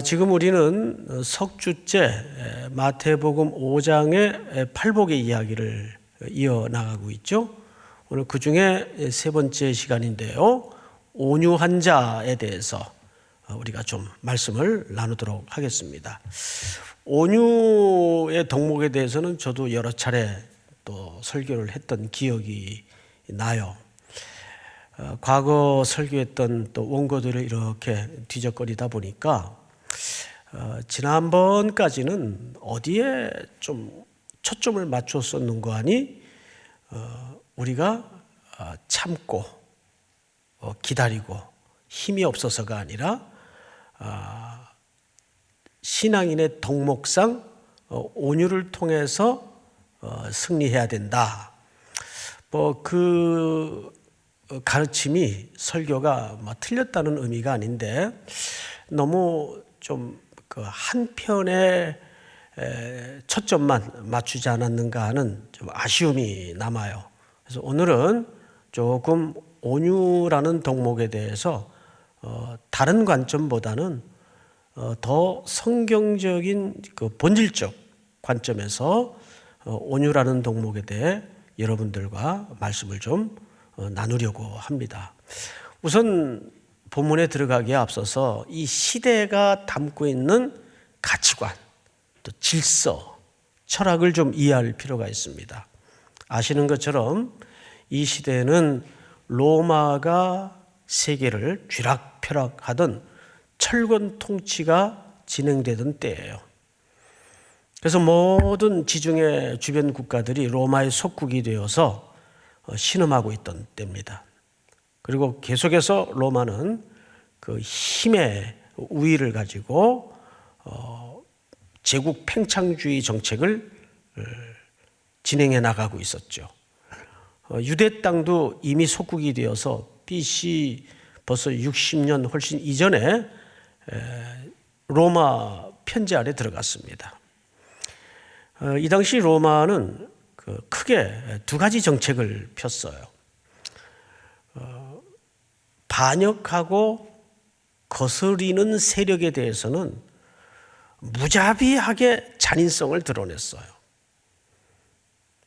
지금 우리는 석주째 마태복음 5장의 팔복의 이야기를 이어나가고 있죠. 오늘 그 중에 세 번째 시간인데요. 온유한 자에 대해서 우리가 좀 말씀을 나누도록 하겠습니다. 온유의 덕목에 대해서는 저도 여러 차례 또 설교를 했던 기억이 나요. 과거 설교했던 또 원고들을 이렇게 뒤적거리다 보니까 지난번까지는 어디에 좀 초점을 맞췄었는가 하니 우리가 참고 기다리고 힘이 없어서가 아니라 신앙인의 덕목상 온유를 통해서 승리해야 된다. 그 가르침이 설교가 틀렸다는 의미가 아닌데 너무 좀 한편에 초점만 맞추지 않았는가 하는 좀 아쉬움이 남아요. 그래서 오늘은 조금 온유라는 덕목에 대해서 다른 관점보다는 더 성경적인 본질적 관점에서 온유라는 덕목에 대해 여러분들과 말씀을 좀 나누려고 합니다. 우선 본문에 들어가기에 앞서서 이 시대가 담고 있는 가치관, 또 질서, 철학을 좀 이해할 필요가 있습니다. 아시는 것처럼 이 시대는 로마가 세계를 쥐락펴락하던 철권 통치가 진행되던 때예요. 그래서 모든 지중해 주변 국가들이 로마의 속국이 되어서 신음하고 있던 때입니다. 그리고 계속해서 로마는 그 힘의 우위를 가지고 제국 팽창주의 정책을 진행해 나가고 있었죠. 유대 땅도 이미 속국이 되어서 BC 벌써 60년 훨씬 이전에 로마 편제 아래 들어갔습니다. 이 당시 로마는 크게 두 가지 정책을 폈어요. 반역하고 거스리는 세력에 대해서는 무자비하게 잔인성을 드러냈어요.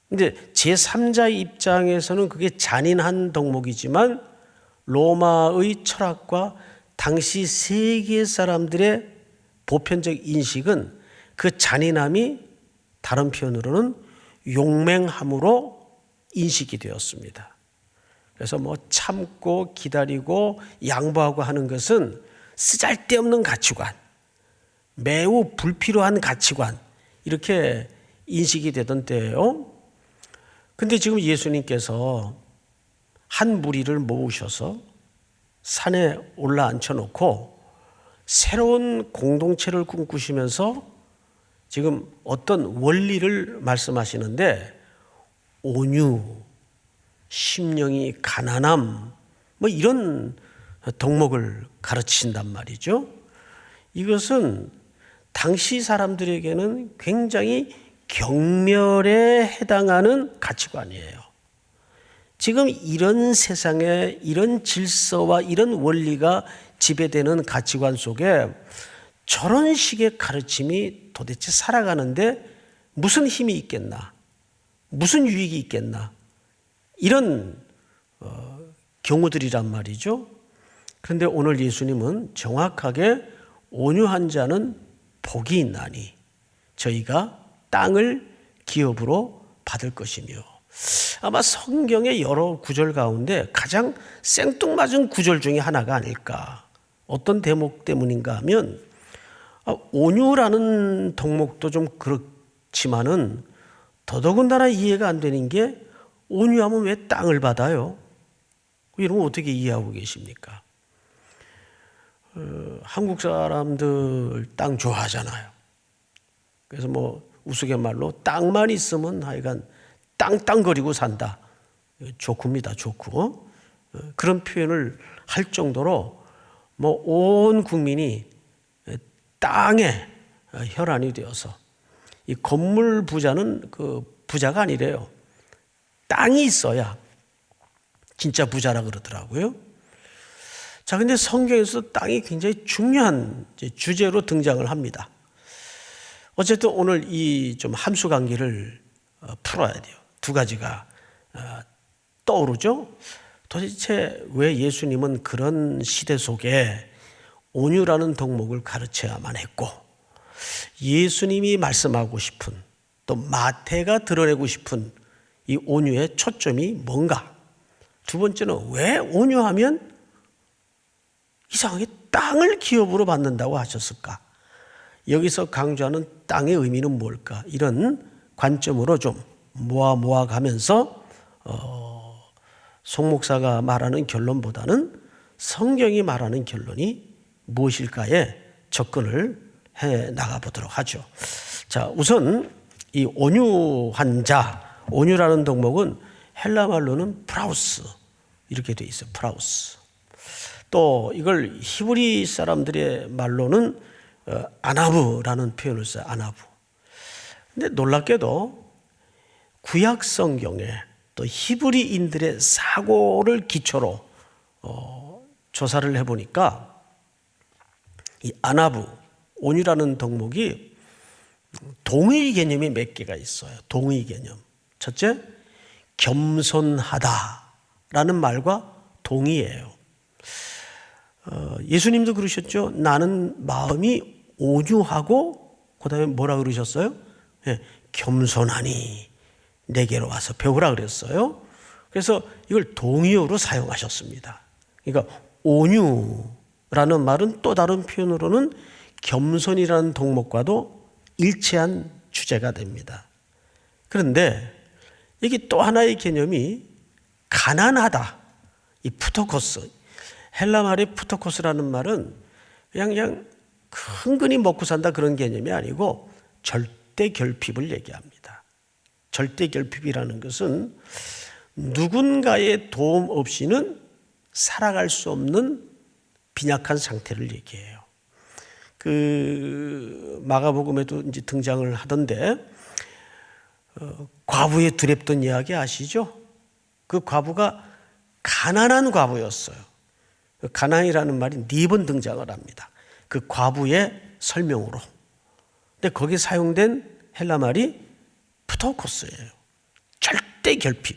근데 제3자의 입장에서는 그게 잔인한 덕목이지만 로마의 철학과 당시 세계 사람들의 보편적 인식은 그 잔인함이 다른 표현으로는 용맹함으로 인식이 되었습니다. 그래서 참고 기다리고 양보하고 하는 것은 쓰잘데없는 가치관, 매우 불필요한 가치관, 이렇게 인식이 되던 때예요. 근데 지금 예수님께서 한 무리를 모으셔서 산에 올라앉혀 놓고 새로운 공동체를 꿈꾸시면서 지금 어떤 원리를 말씀하시는데 온유, 심령이 가난함, 이런 덕목을 가르치신단 말이죠. 이것은 당시 사람들에게는 굉장히 경멸에 해당하는 가치관이에요. 지금 이런 세상에 이런 질서와 이런 원리가 지배되는 가치관 속에 저런 식의 가르침이 도대체 살아가는데 무슨 힘이 있겠나? 무슨 유익이 있겠나? 이런 경우들이란 말이죠. 그런데 오늘 예수님은 정확하게 온유한 자는 복이 있나니 저희가 땅을 기업으로 받을 것이며, 아마 성경의 여러 구절 가운데 가장 생뚱맞은 구절 중에 하나가 아닐까. 어떤 대목 때문인가 하면 온유라는 덕목도 좀 그렇지만은 더더군다나 이해가 안 되는 게 온유하면 왜 땅을 받아요? 이런 거 어떻게 이해하고 계십니까? 한국 사람들 땅 좋아하잖아요. 그래서 우스갯말로 땅만 있으면 하여간 땅땅거리고 산다. 좋구입니다. 좋고. 그런 표현을 할 정도로 온 국민이 땅에 혈안이 되어서 이 건물 부자는 그 부자가 아니래요. 땅이 있어야 진짜 부자라 그러더라고요. 자, 근데 성경에서 땅이 굉장히 중요한 주제로 등장을 합니다. 어쨌든 오늘 이 좀 함수 관계를 풀어야 돼요. 두 가지가 떠오르죠. 도대체 왜 예수님은 그런 시대 속에 온유라는 덕목을 가르쳐야만 했고, 예수님이 말씀하고 싶은, 또 마태가 드러내고 싶은 이 온유의 초점이 뭔가? 두 번째는 왜 온유하면 이상하게 땅을 기업으로 받는다고 하셨을까? 여기서 강조하는 땅의 의미는 뭘까? 이런 관점으로 좀 모아 가면서 송 목사가 말하는 결론보다는 성경이 말하는 결론이 무엇일까에 접근을 해 나가 보도록 하죠. 자, 우선 이 온유한 자, 온유라는 덕목은 헬라 말로는 프라우스 이렇게 돼 있어요. 프라우스. 또 이걸 히브리 사람들의 말로는 아나브라는 표현을 써요. 아나브. 근데 놀랍게도 구약 성경에 또 히브리인들의 사고를 기초로 조사를 해보니까 이 아나브, 온유라는 덕목이 동의 개념이 몇 개가 있어요. 동의 개념. 첫째, 겸손하다라는 말과 동의예요. 예수님도 그러셨죠. 나는 마음이 온유하고 그다음에 뭐라 그러셨어요? 네, 겸손하니 내게로 와서 배우라 그랬어요. 그래서 이걸 동의어로 사용하셨습니다. 그러니까 온유라는 말은 또 다른 표현으로는 겸손이라는 덕목과도 일치한 주제가 됩니다. 그런데 여기 또 하나의 개념이 가난하다. 이 푸토코스. 헬라 말의 푸토코스라는 말은 그냥 흔근히 먹고 산다 그런 개념이 아니고 절대 결핍을 얘기합니다. 절대 결핍이라는 것은 누군가의 도움 없이는 살아갈 수 없는 빈약한 상태를 얘기해요. 그 마가복음에도 이제 등장을 하던데 과부의 두렵던 이야기 아시죠? 그 과부가 가난한 과부였어요. 가난이라는 말이 4번 등장을 합니다. 그 과부의 설명으로. 근데 거기에 사용된 헬라 말이 푸토코스예요. 절대 결핍.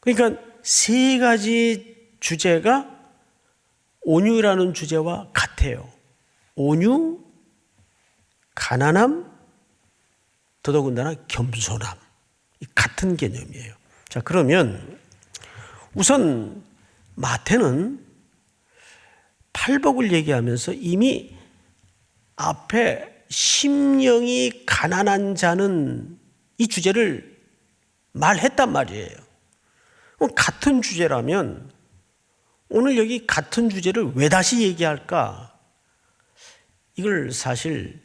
그러니까 3가지 주제가 온유라는 주제와 같아요. 온유, 가난함, 더더군다나 겸손함. 같은 개념이에요. 자, 그러면 우선 마태는 팔복을 얘기하면서 이미 앞에 심령이 가난한 자는 이 주제를 말했단 말이에요. 같은 주제라면 오늘 여기 같은 주제를 왜 다시 얘기할까? 이걸 사실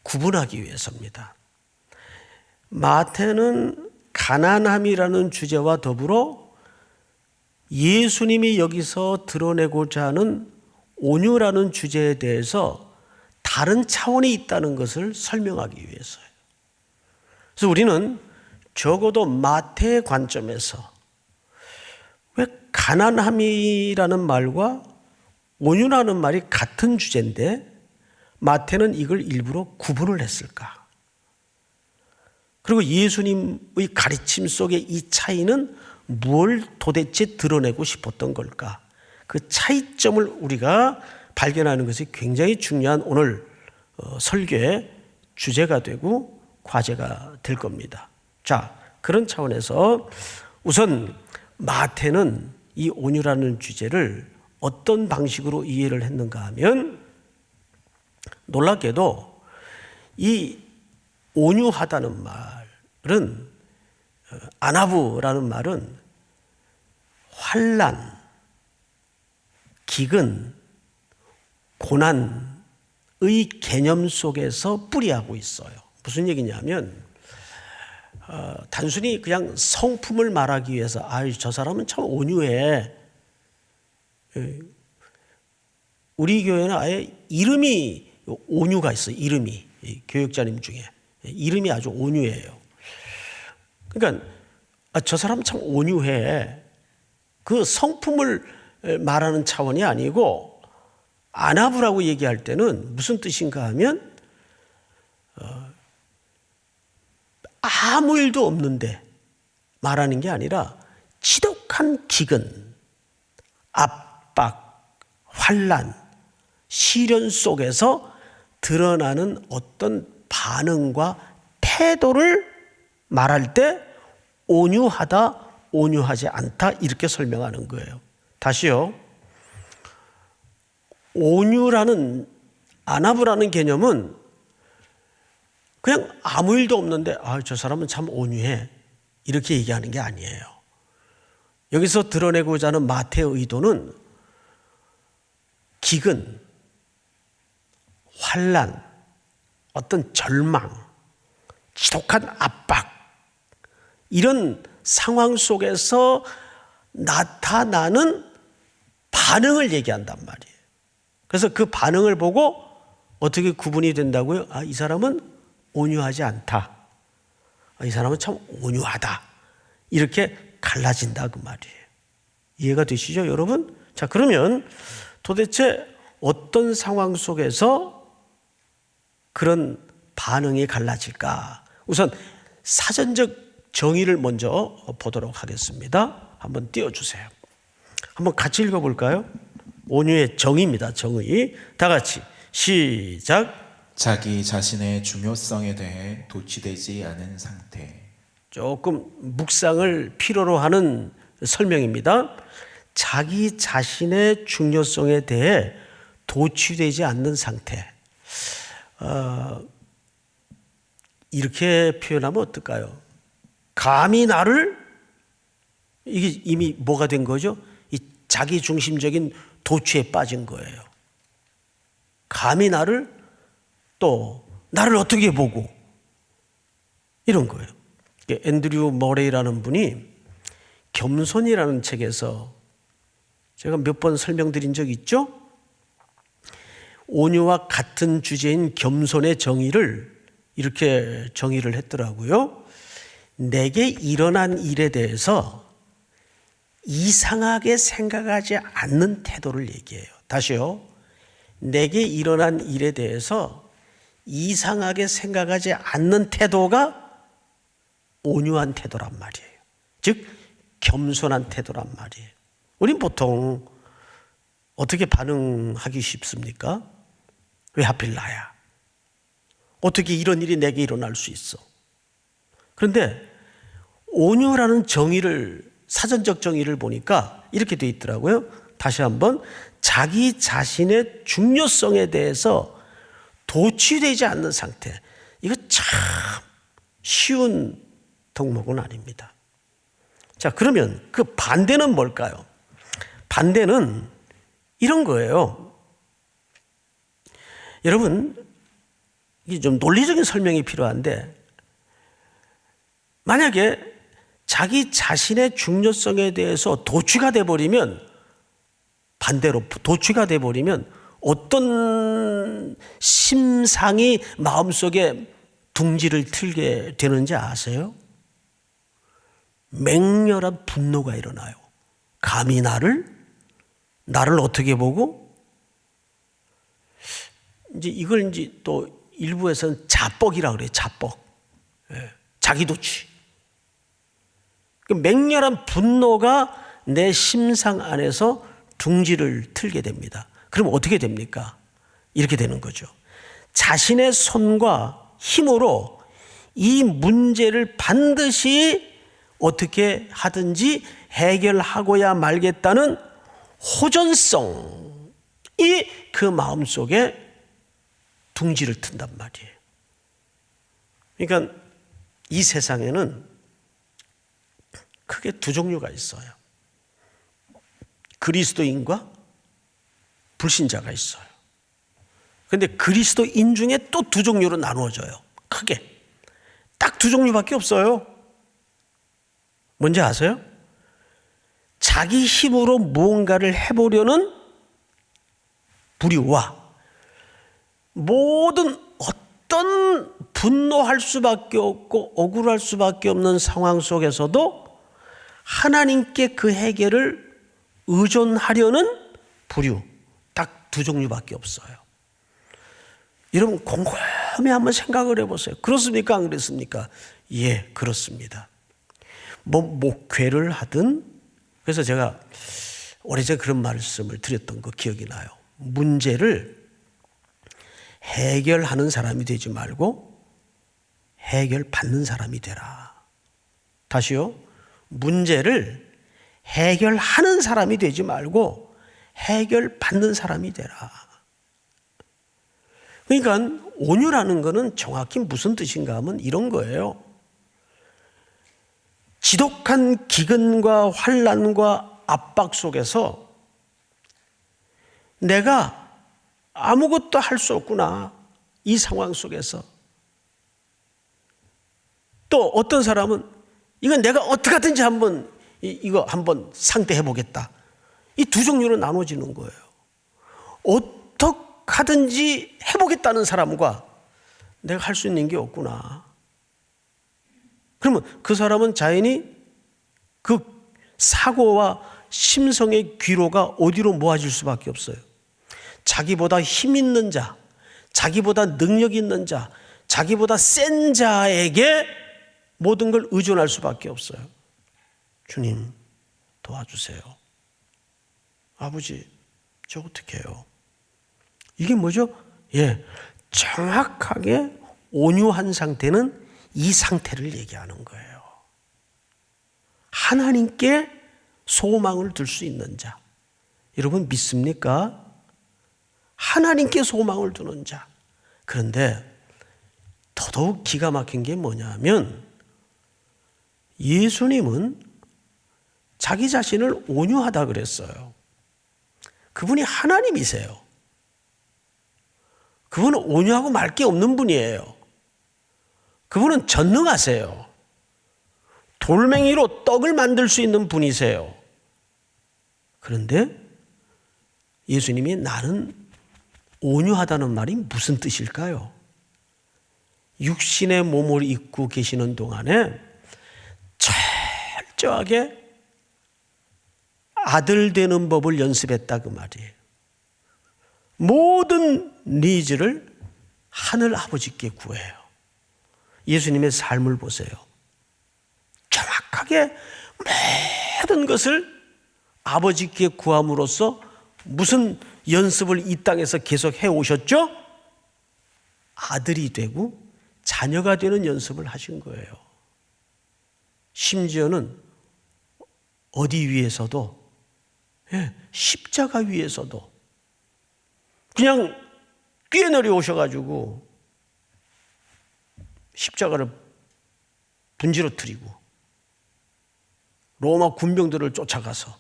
구분하기 위해서입니다. 마태는 가난함이라는 주제와 더불어 예수님이 여기서 드러내고자 하는 온유라는 주제에 대해서 다른 차원이 있다는 것을 설명하기 위해서예요. 그래서 우리는 적어도 마태의 관점에서 왜 가난함이라는 말과 온유라는 말이 같은 주제인데 마태는 이걸 일부러 구분을 했을까? 그리고 예수님의 가르침 속에 이 차이는 뭘 도대체 드러내고 싶었던 걸까? 그 차이점을 우리가 발견하는 것이 굉장히 중요한 오늘 설교의 주제가 되고 과제가 될 겁니다. 자, 그런 차원에서 우선 마태는 이 온유라는 주제를 어떤 방식으로 이해를 했는가 하면 놀랍게도 이 온유하다는 말은 아나브라는 말은 환난, 기근, 고난의 개념 속에서 뿌리하고 있어요. 무슨 얘기냐면 단순히 그냥 성품을 말하기 위해서 저 사람은 참 온유해. 우리 교회는 아예 이름이 온유가 있어요. 이름이 교육자님 중에 이름이 아주 온유해요. 그러니까 저 사람은 참 온유해. 그 성품을 말하는 차원이 아니고 안아부라고 얘기할 때는 무슨 뜻인가 하면 아무 일도 없는데 말하는 게 아니라 지독한 기근, 압박, 환난, 시련 속에서 드러나는 어떤 반응과 태도를 말할 때 온유하다, 온유하지 않다 이렇게 설명하는 거예요. 다시요. 온유라는 안아부라는 개념은 그냥 아무 일도 없는데 저 사람은 참 온유해 이렇게 얘기하는 게 아니에요. 여기서 드러내고자 하는 마태의 의도는 기근, 환난, 어떤 절망, 지독한 압박 이런 상황 속에서 나타나는 반응을 얘기한단 말이에요. 그래서 그 반응을 보고 어떻게 구분이 된다고요? 이 사람은 온유하지 않다. 이 사람은 참 온유하다. 이렇게 갈라진다 그 말이에요. 이해가 되시죠, 여러분? 자, 그러면 도대체 어떤 상황 속에서 그런 반응이 갈라질까? 우선 사전적 정의를 먼저 보도록 하겠습니다. 한번 띄워주세요. 한번 같이 읽어볼까요? 온유의 정의입니다. 정의. 다 같이 시작. 자기 자신의 중요성에 대해 도취되지 않은 상태. 조금 묵상을 필요로 하는 설명입니다. 자기 자신의 중요성에 대해 도취되지 않는 상태. 이렇게 표현하면 어떨까요? 감히 나를, 이게 이미 뭐가 된 거죠? 이 자기 중심적인 도취에 빠진 거예요. 감히 나를, 또 나를 어떻게 보고, 이런 거예요. 앤드류 머레이라는 분이 겸손이라는 책에서 제가 몇 번 설명드린 적 있죠? 온유와 같은 주제인 겸손의 정의를 이렇게 정의를 했더라고요. 내게 일어난 일에 대해서 이상하게 생각하지 않는 태도를 얘기해요. 다시요. 내게 일어난 일에 대해서 이상하게 생각하지 않는 태도가 온유한 태도란 말이에요. 즉 겸손한 태도란 말이에요. 우린 보통 어떻게 반응하기 쉽습니까? 왜 하필 나야? 어떻게 이런 일이 내게 일어날 수 있어? 그런데 온유라는 정의를, 사전적 정의를 보니까 이렇게 돼 있더라고요. 다시 한번, 자기 자신의 중요성에 대해서 도취되지 않는 상태. 이거 참 쉬운 덕목은 아닙니다. 자, 그러면 그 반대는 뭘까요? 반대는 이런 거예요. 여러분, 이게 좀 논리적인 설명이 필요한데, 만약에 자기 자신의 중요성에 대해서 도취가 돼버리면, 반대로 도취가 돼버리면 어떤 심상이 마음속에 둥지를 틀게 되는지 아세요? 맹렬한 분노가 일어나요. 감히 나를 어떻게 보고? 이걸 또 일부에서는 자뻑이라고 그래요. 자뻑. 자기도취. 그 맹렬한 분노가 내 심상 안에서 둥지를 틀게 됩니다. 그럼 어떻게 됩니까? 이렇게 되는 거죠. 자신의 손과 힘으로 이 문제를 반드시 어떻게 하든지 해결하고야 말겠다는 호전성이 그 마음속에 둥지를 튼단 말이에요. 그러니까 이 세상에는 크게 두 종류가 있어요. 그리스도인과 불신자가 있어요. 그런데 그리스도인 중에 또 두 종류로 나누어져요. 크게. 딱 두 종류밖에 없어요. 뭔지 아세요? 자기 힘으로 무언가를 해보려는 부류와 모든 어떤 분노할 수밖에 없고 억울할 수밖에 없는 상황 속에서도 하나님께 그 해결을 의존하려는 부류, 딱 두 종류밖에 없어요. 여러분 곰곰이 한번 생각을 해보세요. 그렇습니까? 안 그렇습니까? 예, 그렇습니다. 뭐 목회를 하든, 그래서 제가 오래전에 그런 말씀을 드렸던 거 기억이 나요. 문제를 해결하는 사람이 되지 말고 해결받는 사람이 되라. 다시요. 문제를 해결하는 사람이 되지 말고 해결받는 사람이 되라. 그러니까 온유라는 것은 정확히 무슨 뜻인가 하면 이런 거예요. 지독한 기근과 환난과 압박 속에서 내가 아무것도 할 수 없구나. 이 상황 속에서. 또 어떤 사람은 이건 내가 어떻게 하든지 이거 한번 상대해 보겠다. 이 두 종류로 나눠지는 거예요. 어떻게 하든지 해보겠다는 사람과 내가 할 수 있는 게 없구나. 그러면 그 사람은 자연히 그 사고와 심성의 귀로가 어디로 모아질 수밖에 없어요. 자기보다 힘 있는 자, 자기보다 능력 있는 자, 자기보다 센 자에게 모든 걸 의존할 수밖에 없어요. 주님 도와주세요. 아버지 저 어떻게 해요? 이게 뭐죠? 예, 정확하게 온유한 상태는 이 상태를 얘기하는 거예요. 하나님께 소망을 둘 수 있는 자. 여러분 믿습니까? 하나님께 소망을 두는 자. 그런데 더더욱 기가 막힌 게 뭐냐면 예수님은 자기 자신을 온유하다 그랬어요. 그분이 하나님이세요. 그분은 온유하고 말 게 없는 분이에요. 그분은 전능하세요. 돌멩이로 떡을 만들 수 있는 분이세요. 그런데 예수님이 나는 온유하다는 말이 무슨 뜻일까요? 육신의 몸을 입고 계시는 동안에 철저하게 아들 되는 법을 연습했다 그 말이에요. 모든 니즈를 하늘 아버지께 구해요. 예수님의 삶을 보세요. 정확하게 모든 것을 아버지께 구함으로써 무슨 연습을 이 땅에서 계속 해오셨죠? 아들이 되고 자녀가 되는 연습을 하신 거예요. 심지어는 어디 위에서도, 십자가 위에서도 그냥 뛰어내려 오셔가지고 십자가를 분지러뜨리고 로마 군병들을 쫓아가서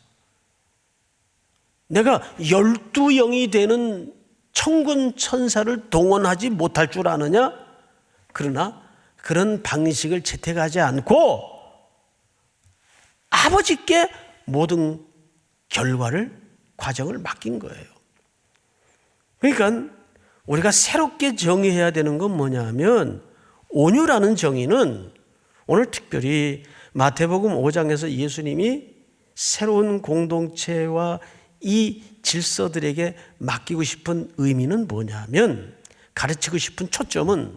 내가 12영이 되는 천군 천사를 동원하지 못할 줄 아느냐? 그러나 그런 방식을 채택하지 않고 아버지께 모든 결과를, 과정을 맡긴 거예요. 그러니까 우리가 새롭게 정의해야 되는 건 뭐냐면 온유라는 정의는 오늘 특별히 마태복음 5장에서 예수님이 새로운 공동체와 이 질서들에게 맡기고 싶은 의미는 뭐냐면, 가르치고 싶은 초점은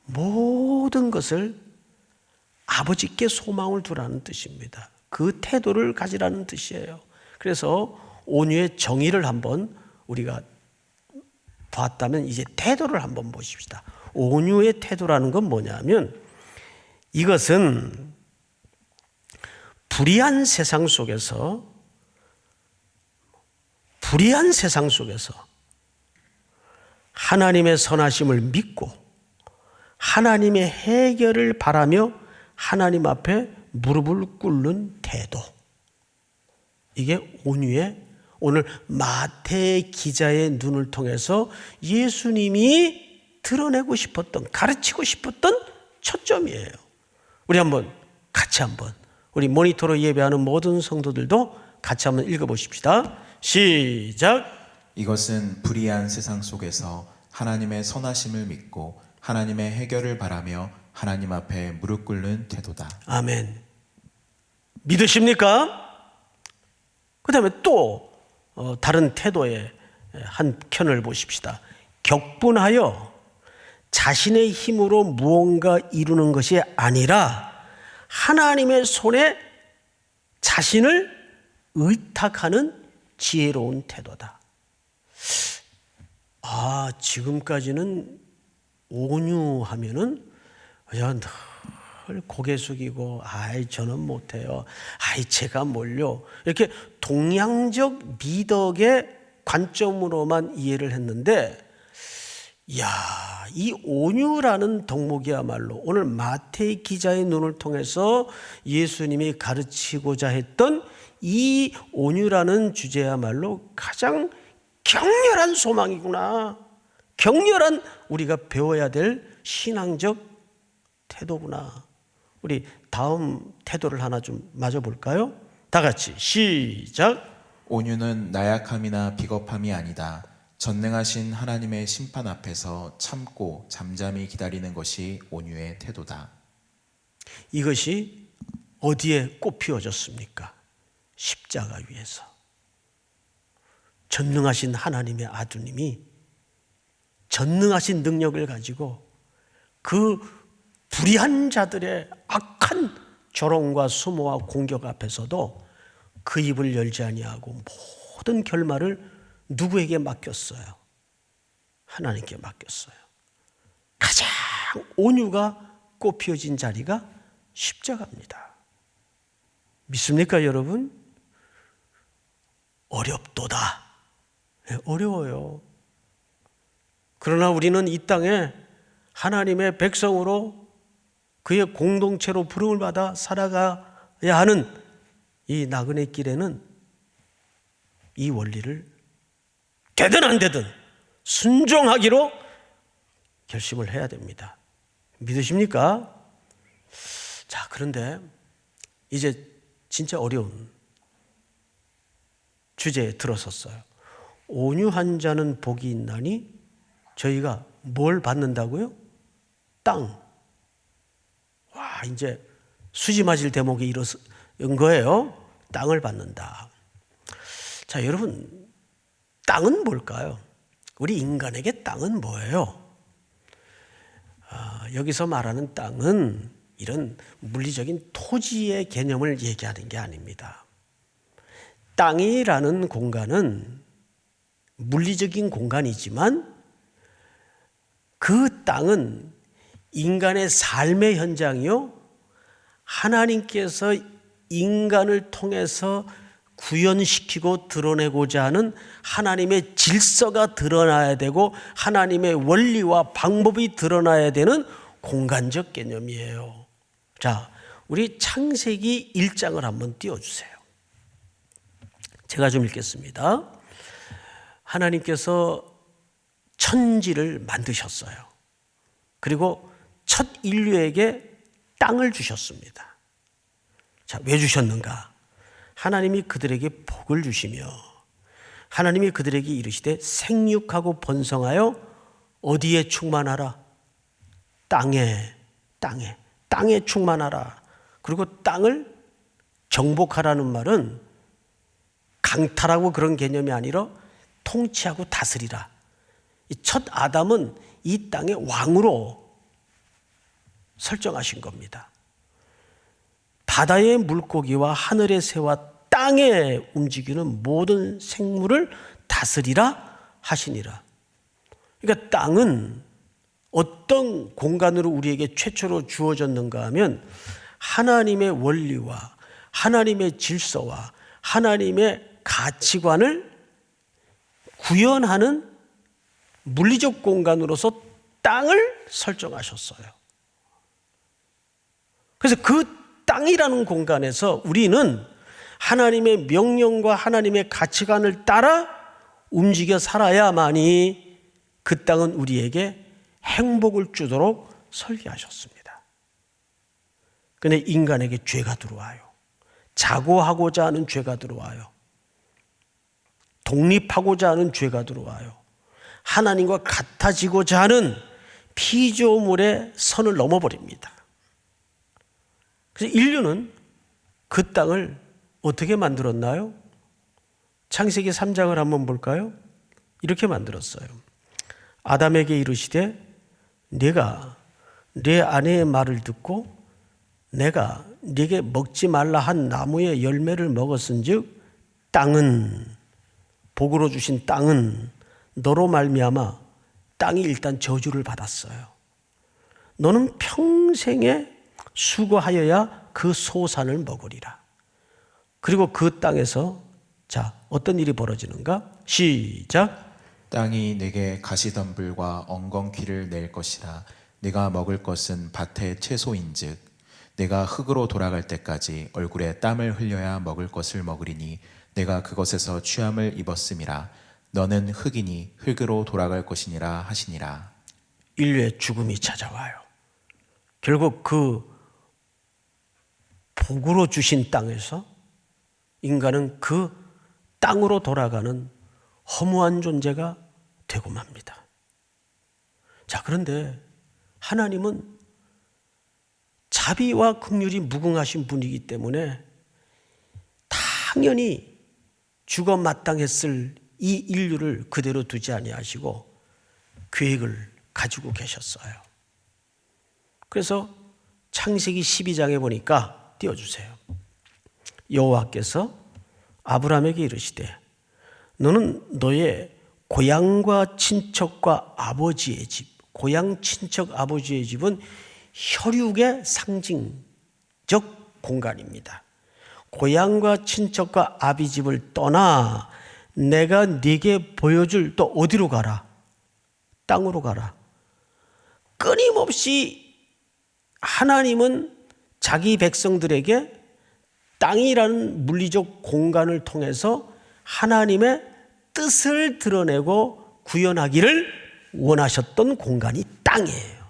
모든 것을 아버지께 소망을 두라는 뜻입니다. 그 태도를 가지라는 뜻이에요. 그래서 온유의 정의를 한번 우리가 봤다면 이제 태도를 한번 보십시다. 온유의 태도라는 건 뭐냐면 이것은 불의한 세상 속에서 하나님의 선하심을 믿고 하나님의 해결을 바라며 하나님 앞에 무릎을 꿇는 태도. 이게 온유의, 오늘 마태 기자의 눈을 통해서 예수님이 드러내고 싶었던, 가르치고 싶었던 초점이에요. 우리 같이 우리 모니터로 예배하는 모든 성도들도 같이 한번 읽어보십시다. 시작. 이것은 불의한 세상 속에서 하나님의 선하심을 믿고 하나님의 해결을 바라며 하나님 앞에 무릎 꿇는 태도다. 아멘. 믿으십니까? 다음에 또 다른 태도의 한 편을 보십시다. 격분하여 자신의 힘으로 무언가 이루는 것이 아니라 하나님의 손에 자신을 의탁하는 지혜로운 태도다. 지금까지는 온유하면은 그냥 늘 고개 숙이고 저는 못해요. 제가 뭘요. 이렇게 동양적 미덕의 관점으로만 이해를 했는데 이 온유라는 덕목이야말로 오늘 마태의 기자의 눈을 통해서 예수님이 가르치고자 했던 이 온유라는 주제야말로 가장 격렬한 소망이구나. 격렬한 우리가 배워야 될 신앙적 태도구나. 우리 다음 태도를 하나 좀 맞아볼까요? 다 같이 시작. 온유는 나약함이나 비겁함이 아니다. 전능하신 하나님의 심판 앞에서 참고 잠잠히 기다리는 것이 온유의 태도다. 이것이 어디에 꽃피워졌습니까? 십자가 위에서. 전능하신 하나님의 아드님이 전능하신 능력을 가지고 그 불의한 자들의 악한 조롱과 수모와 공격 앞에서도 그 입을 열지 아니하고 모든 결말을 누구에게 맡겼어요? 하나님께 맡겼어요. 가장 온유가 꽃피어진 자리가 십자가입니다. 믿습니까, 여러분? 어렵도다. 어려워요. 그러나 우리는 이 땅에 하나님의 백성으로 그의 공동체로 부름을 받아 살아가야 하는 이 나그네 길에는 이 원리를 되든 안 되든 순종하기로 결심을 해야 됩니다. 믿으십니까? 자, 그런데 이제 진짜 어려운 주제에 들어섰어요. 온유한 자는 복이 있나니 저희가 뭘 받는다고요? 땅. 이제 수지 맞을 대목이 이런 거예요. 땅을 받는다. 자, 여러분, 땅은 뭘까요? 우리 인간에게 땅은 뭐예요? 여기서 말하는 땅은 이런 물리적인 토지의 개념을 얘기하는 게 아닙니다. 땅이라는 공간은 물리적인 공간이지만 그 땅은 인간의 삶의 현장이요, 하나님께서 인간을 통해서 구현시키고 드러내고자 하는 하나님의 질서가 드러나야 되고 하나님의 원리와 방법이 드러나야 되는 공간적 개념이에요. 자, 우리 창세기 1장을 한번 띄워주세요. 제가 좀 읽겠습니다. 하나님께서 천지를 만드셨어요. 그리고 첫 인류에게 땅을 주셨습니다. 자, 왜 주셨는가? 하나님이 그들에게 복을 주시며 하나님이 그들에게 이르시되 생육하고 번성하여 어디에 충만하라? 땅에 충만하라. 그리고 땅을 정복하라는 말은 강탈하고 그런 개념이 아니라 통치하고 다스리라. 첫 아담은 이 땅의 왕으로 설정하신 겁니다. 바다의 물고기와 하늘의 새와 땅에 움직이는 모든 생물을 다스리라 하시니라. 그러니까 땅은 어떤 공간으로 우리에게 최초로 주어졌는가 하면 하나님의 원리와 하나님의 질서와 하나님의 가치관을 구현하는 물리적 공간으로서 땅을 설정하셨어요. 그래서 그 땅이라는 공간에서 우리는 하나님의 명령과 하나님의 가치관을 따라 움직여 살아야만이 그 땅은 우리에게 행복을 주도록 설계하셨습니다. 그런데 인간에게 죄가 들어와요. 자고하고자 하는 죄가 들어와요. 독립하고자 하는 죄가 들어와요. 하나님과 같아지고자 하는 피조물의 선을 넘어버립니다. 그래서 인류는 그 땅을 어떻게 만들었나요? 창세기 3장을 한번 볼까요? 이렇게 만들었어요. 아담에게 이르시되 네가 네 아내의 말을 듣고 내가 네게 먹지 말라 한 나무의 열매를 먹었은즉 땅은, 복으로 주신 땅은 너로 말미암아 땅이 일단 저주를 받았어요. 너는 평생에 수고하여야 그 소산을 먹으리라. 그리고 그 땅에서 자, 어떤 일이 벌어지는가? 시작. 땅이 내게 가시덤불과 엉겅퀴를 낼 것이라. 네가 먹을 것은 밭의 채소인즉 내가 흙으로 돌아갈 때까지 얼굴에 땀을 흘려야 먹을 것을 먹으리니 내가 그것에서 취함을 입었음이라. 너는 흙이니 흙으로 돌아갈 것이니라 하시니라. 인류의 죽음이 찾아와요. 결국 그 복으로 주신 땅에서 인간은 그 땅으로 돌아가는 허무한 존재가 되고 맙니다. 자, 그런데 하나님은 자비와 긍휼이 무궁하신 분이기 때문에 당연히 죽어 마땅했을 이 인류를 그대로 두지 아니하시고 계획을 가지고 계셨어요. 그래서 창세기 12장에 보니까 띄워주세요. 여호와께서 아브라함에게 이르시되 너는 너의 고향과 친척과 아버지의 집, 고향 친척 아버지의 집은 혈육의 상징적 공간입니다. 고향과 친척과 아비 집을 떠나 내가 네게 보여줄 또 어디로 가라? 땅으로 가라. 끊임없이 하나님은 자기 백성들에게 땅이라는 물리적 공간을 통해서 하나님의 뜻을 드러내고 구현하기를 원하셨던 공간이 땅이에요.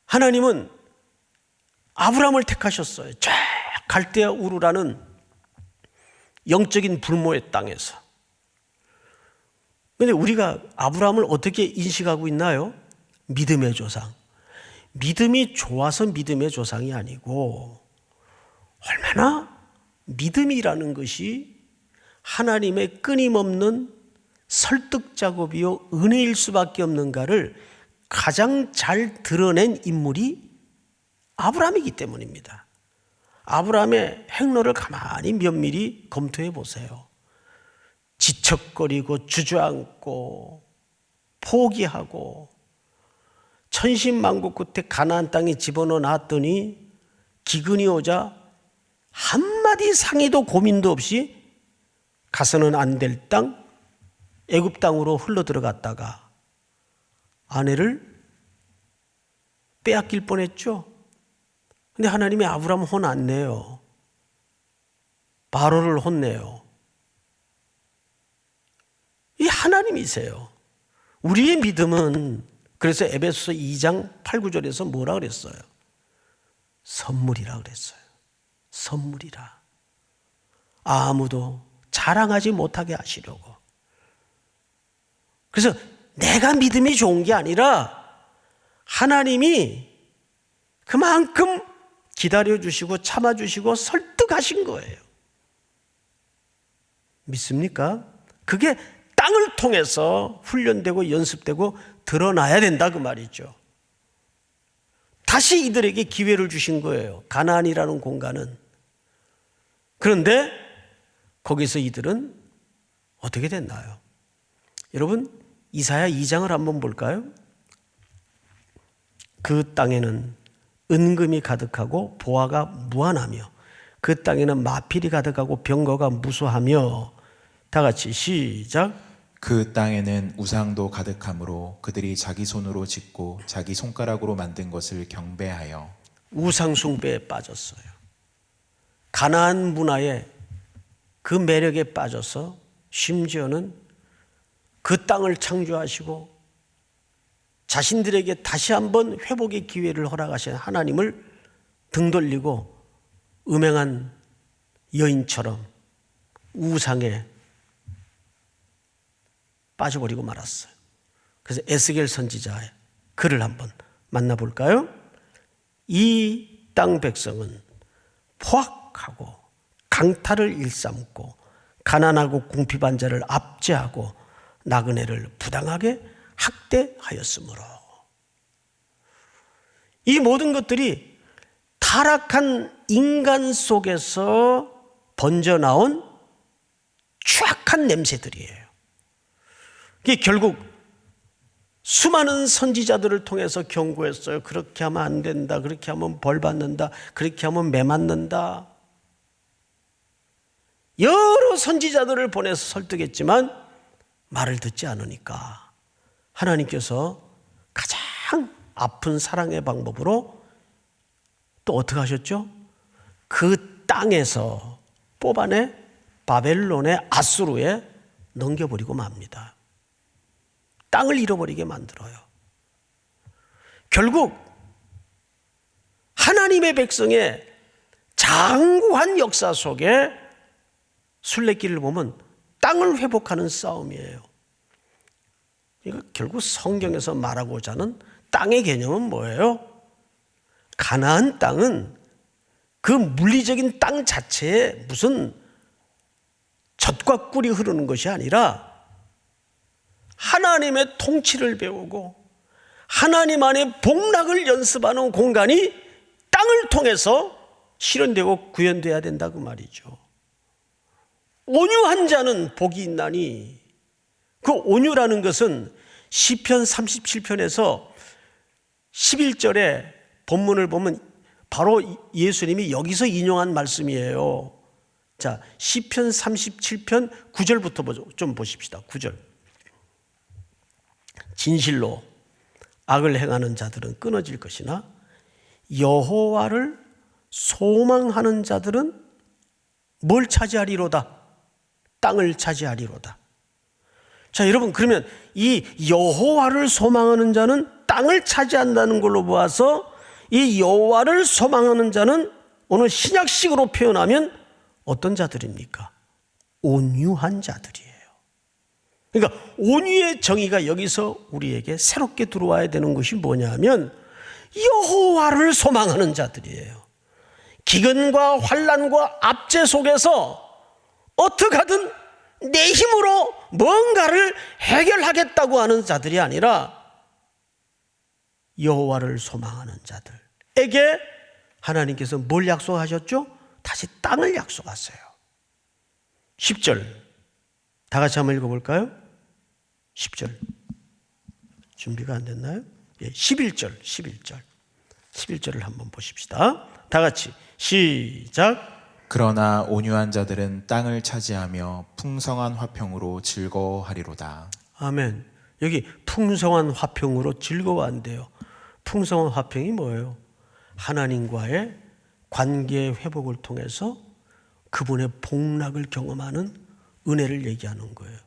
하나님은 아브라함을 택하셨어요. 쫙 갈대아 우르라는 영적인 불모의 땅에서. 그런데 우리가 아브라함을 어떻게 인식하고 있나요? 믿음의 조상. 믿음이 좋아서 믿음의 조상이 아니고 얼마나 믿음이라는 것이 하나님의 끊임없는 설득 작업이요 은혜일 수밖에 없는가를 가장 잘 드러낸 인물이 아브라함이기 때문입니다. 아브라함의 행로를 가만히 면밀히 검토해 보세요. 지척거리고 주저앉고 포기하고 천신만고 끝에 가나안 땅에 집어넣어 놨더니 기근이 오자 한마디 상의도 고민도 없이 가서는 안 될 땅 애굽 땅으로 흘러 들어갔다가 아내를 빼앗길 뻔했죠. 근데 하나님이 아브라함 혼 안 내요. 바로를 혼내요. 이 하나님이세요. 우리의 믿음은 그래서 에베소서 2장 8, 9절에서 뭐라 그랬어요? 선물이라 그랬어요. 선물이라. 아무도 자랑하지 못하게 하시려고. 그래서 내가 믿음이 좋은 게 아니라 하나님이 그만큼 기다려주시고 참아주시고 설득하신 거예요. 믿습니까? 그게 땅을 통해서 훈련되고 연습되고 드러나야 된다 그 말이죠. 다시 이들에게 기회를 주신 거예요. 가나안이라는 공간은. 그런데 거기서 이들은 어떻게 됐나요? 여러분 이사야 2장을 한번 볼까요? 그 땅에는 은금이 가득하고 보화가 무한하며 그 땅에는 마필이 가득하고 병거가 무수하며 다 같이 시작. 그 땅에는 우상도 가득하므로 그들이 자기 손으로 짓고 자기 손가락으로 만든 것을 경배하여. 우상 숭배에 빠졌어요. 가나안 문화에 그 매력에 빠져서 심지어는 그 땅을 창조하시고 자신들에게 다시 한번 회복의 기회를 허락하신 하나님을 등 돌리고 음행한 여인처럼 우상에 빠져버리고 말았어요. 그래서 에스겔 선지자의 글을 한번 만나볼까요? 이 땅 백성은 포악하고 강탈을 일삼고 가난하고 궁핍한 자를 압제하고 나그네를 부당하게 학대하였으므로. 이 모든 것들이 타락한 인간 속에서 번져나온 추악한 냄새들이에요. 이게 결국 수많은 선지자들을 통해서 경고했어요. 그렇게 하면 안 된다. 그렇게 하면 벌 받는다. 그렇게 하면 매 맞는다. 여러 선지자들을 보내서 설득했지만 말을 듣지 않으니까 하나님께서 가장 아픈 사랑의 방법으로 또 어떻게 하셨죠? 그 땅에서 뽑아내 바벨론의 아수르에 넘겨버리고 맙니다. 땅을 잃어버리게 만들어요. 결국 하나님의 백성의 장구한 역사 속에 순례길을 보면 땅을 회복하는 싸움이에요. 그러니까 결국 성경에서 말하고자 하는 땅의 개념은 뭐예요? 가나안 땅은 그 물리적인 땅 자체에 무슨 젖과 꿀이 흐르는 것이 아니라 하나님의 통치를 배우고 하나님 안에 복락을 연습하는 공간이 땅을 통해서 실현되고 구현돼야 된다 그 말이죠. 온유한 자는 복이 있나니, 그 온유라는 것은 시편 37편에서 11절에 본문을 보면 바로 예수님이 여기서 인용한 말씀이에요. 자, 시편 37편 9절부터 좀 보십시다. 9절. 진실로 악을 행하는 자들은 끊어질 것이나 여호와를 소망하는 자들은 뭘 차지하리로다? 땅을 차지하리로다. 자, 여러분, 그러면 이 여호와를 소망하는 자는 땅을 차지한다는 걸로 보아서 이 여호와를 소망하는 자는 오늘 신약식으로 표현하면 어떤 자들입니까? 온유한 자들이에요. 그러니까 온유의 정의가 여기서 우리에게 새롭게 들어와야 되는 것이 뭐냐면 여호와를 소망하는 자들이에요. 기근과 환난과 압제 속에서 어떻게 하든 내 힘으로 뭔가를 해결하겠다고 하는 자들이 아니라 여호와를 소망하는 자들에게 하나님께서 뭘 약속하셨죠? 다시 땅을 약속하세요. 10절 다 같이 한번 읽어볼까요? 10절 준비가 안 됐나요? 예, 11절을 한번 보십시다. 다 같이 시작. 그러나 온유한 자들은 땅을 차지하며 풍성한 화평으로 즐거워하리로다. 아멘. 여기 풍성한 화평으로 즐거워한대요. 풍성한 화평이 뭐예요? 하나님과의 관계 회복을 통해서 그분의 복락을 경험하는 은혜를 얘기하는 거예요.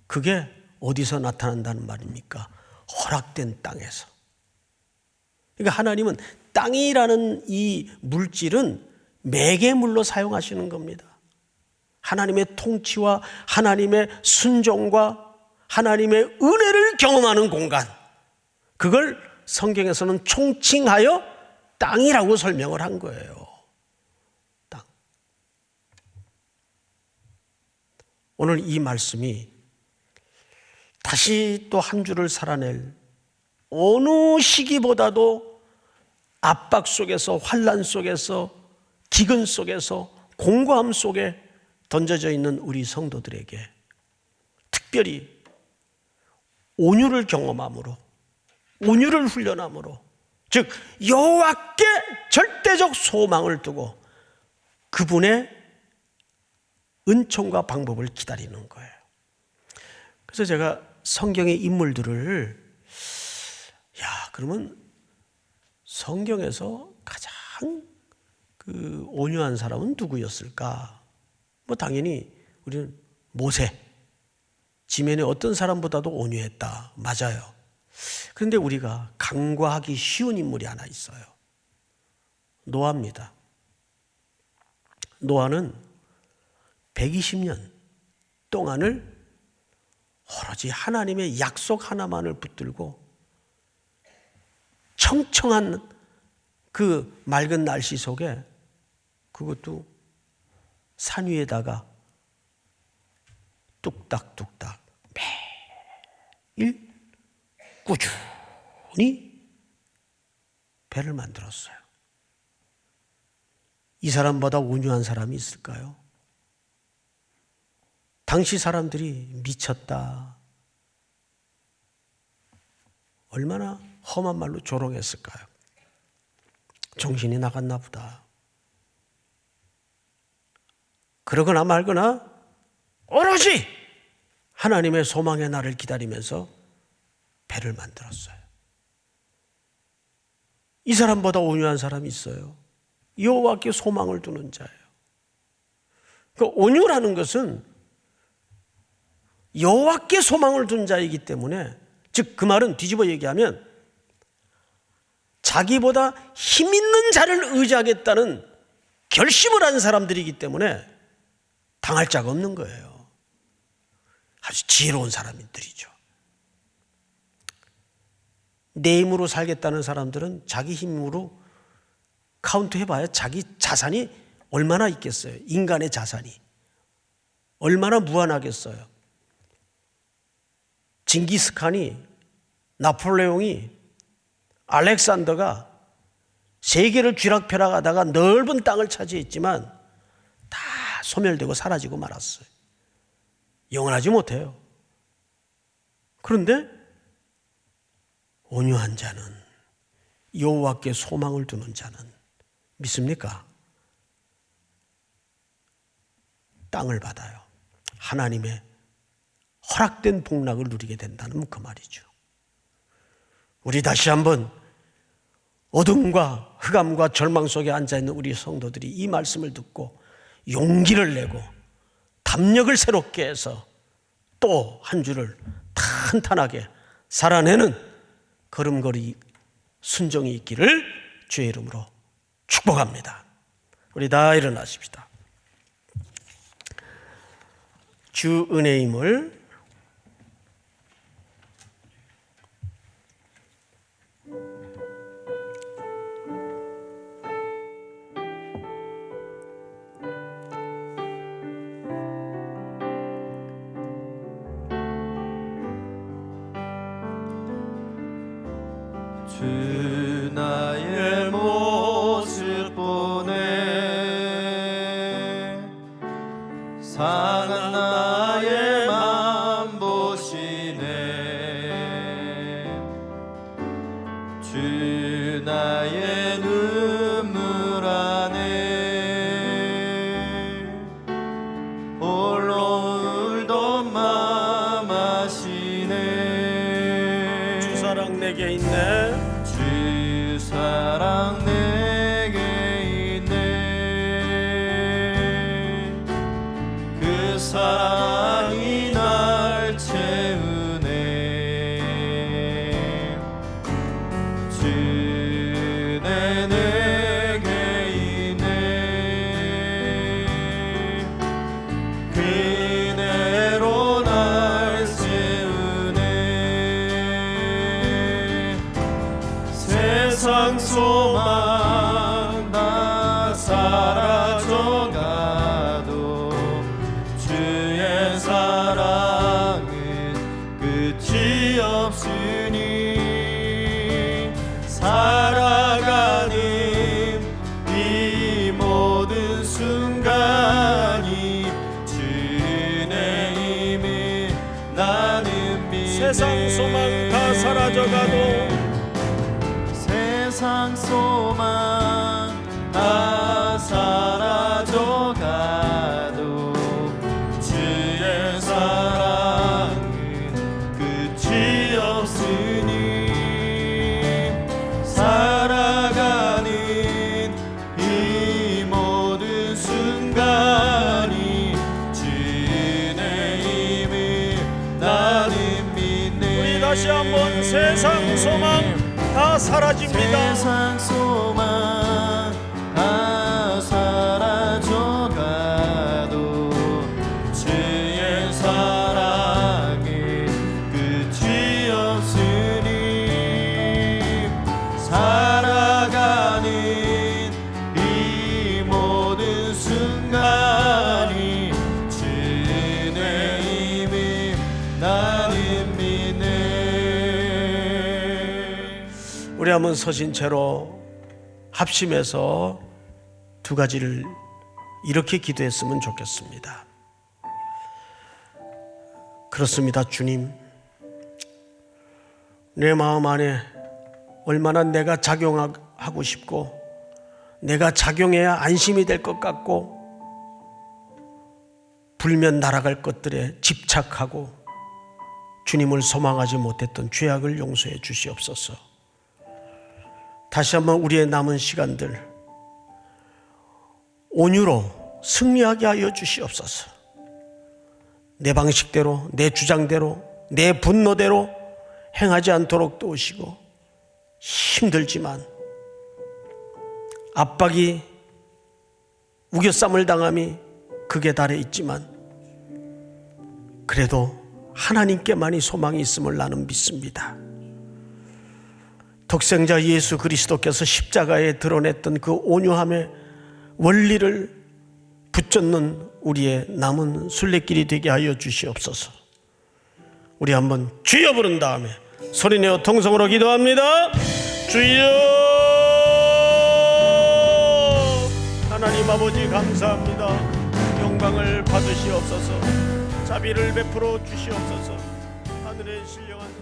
그게 어디서 나타난다는 말입니까? 허락된 땅에서. 그러니까 하나님은 땅이라는 이 물질은 매개물로 사용하시는 겁니다. 하나님의 통치와 하나님의 순종과 하나님의 은혜를 경험하는 공간, 그걸 성경에서는 총칭하여 땅이라고 설명을 한 거예요. 땅. 오늘 이 말씀이 다시 또 한 주를 살아낼 어느 시기보다도 압박 속에서, 환난 속에서, 기근 속에서, 공고함 속에 던져져 있는 우리 성도들에게 특별히 온유를 경험함으로, 온유를 훈련함으로, 즉 여호와께 절대적 소망을 두고 그분의 은총과 방법을 기다리는 거예요. 그래서 제가 성경의 인물들을 그러면 성경에서 가장 그 온유한 사람은 누구였을까? 뭐 당연히 우리는 모세, 지면에 어떤 사람보다도 온유했다. 맞아요. 그런데 우리가 간과하기 쉬운 인물이 하나 있어요. 노아입니다. 노아는 120년 동안을 오로지 하나님의 약속 하나만을 붙들고 청청한 그 맑은 날씨 속에, 그것도 산 위에다가 뚝딱뚝딱 매일 꾸준히 배를 만들었어요. 이 사람보다 온유한 사람이 있을까요? 당시 사람들이 미쳤다, 얼마나 험한 말로 조롱했을까요? 정신이 나갔나 보다. 그러거나 말거나 오로지 하나님의 소망의 날을 기다리면서 배를 만들었어요. 이 사람보다 온유한 사람이 있어요. 여호와께 소망을 두는 자예요. 그 온유라는 것은 여호와께 소망을 둔 자이기 때문에, 즉 그 말은 뒤집어 얘기하면 자기보다 힘 있는 자를 의지하겠다는 결심을 한 사람들이기 때문에 당할 자가 없는 거예요. 아주 지혜로운 사람들이죠. 내 힘으로 살겠다는 사람들은 자기 힘으로 카운트 해봐야 자기 자산이 얼마나 있겠어요. 인간의 자산이 얼마나 무한하겠어요. 징기스칸이, 나폴레옹이, 알렉산더가 세계를 쥐락펴락하다가 넓은 땅을 차지했지만 다 소멸되고 사라지고 말았어요. 영원하지 못해요. 그런데 온유한 자는, 여호와께 소망을 두는 자는 믿습니까? 땅을 받아요. 하나님의 허락된 복락을 누리게 된다는 그 말이죠. 우리 다시 한번 어둠과 흑암과 절망 속에 앉아있는 우리 성도들이 이 말씀을 듣고 용기를 내고 담력을 새롭게 해서 또 한 주를 탄탄하게 살아내는 걸음걸이 순종이 있기를 주의 이름으로 축복합니다. 우리 다 일어나십시다. 주 은혜의 힘을 주 나의 모습 보네 상한 나의 맘 보시네 주 나의 눈물 안에 홀로 울던 맘 아시네 주 사랑 내게 있네. 주 사랑 내게 있네 그 사랑이 날 채우네 주 내게 있네 그대로 날 채우네 세상 소망 다 사라져가도 주의 사랑은 끝이 없으니 살아가는 이 모든 순간이 주의 힘이 나는 믿네 세상 소망 다 사라져가도 세상 소망 다 사라져가도 주의 사랑은 끝이 없으니 살아가는 이 모든 순간이 주의 힘을 나는 믿네 우리 다시 한번 세상 소망 다 사라집니다. 세상 소망 다 사라져가도 주의 사랑은 끝이 없으니 살아가는 이 모든 순간 남은 서신 채로 합심해서 두 가지를 이렇게 기도했으면 좋겠습니다. 그렇습니다. 주님, 내 마음 안에 얼마나 내가 작용하고 싶고 내가 작용해야 안심이 될 것 같고 불면 날아갈 것들에 집착하고 주님을 소망하지 못했던 죄악을 용서해 주시옵소서. 다시 한번 우리의 남은 시간들 온유로 승리하게 하여 주시옵소서. 내 방식대로, 내 주장대로, 내 분노대로 행하지 않도록 도우시고, 힘들지만 압박이 우겨쌈을 당함이 극에 달해 있지만 그래도 하나님께만이 소망이 있음을 나는 믿습니다. 독생자 예수 그리스도께서 십자가에 드러냈던 그 온유함의 원리를 붙잡는 우리의 남은 순례길이 되게 하여 주시옵소서. 우리 한번 주여 부른 다음에 소리내어 통성으로 기도합니다. 주여! 하나님 아버지 감사합니다. 영광을 받으시옵소서. 자비를 베풀어 주시옵소서. 하늘의 신령한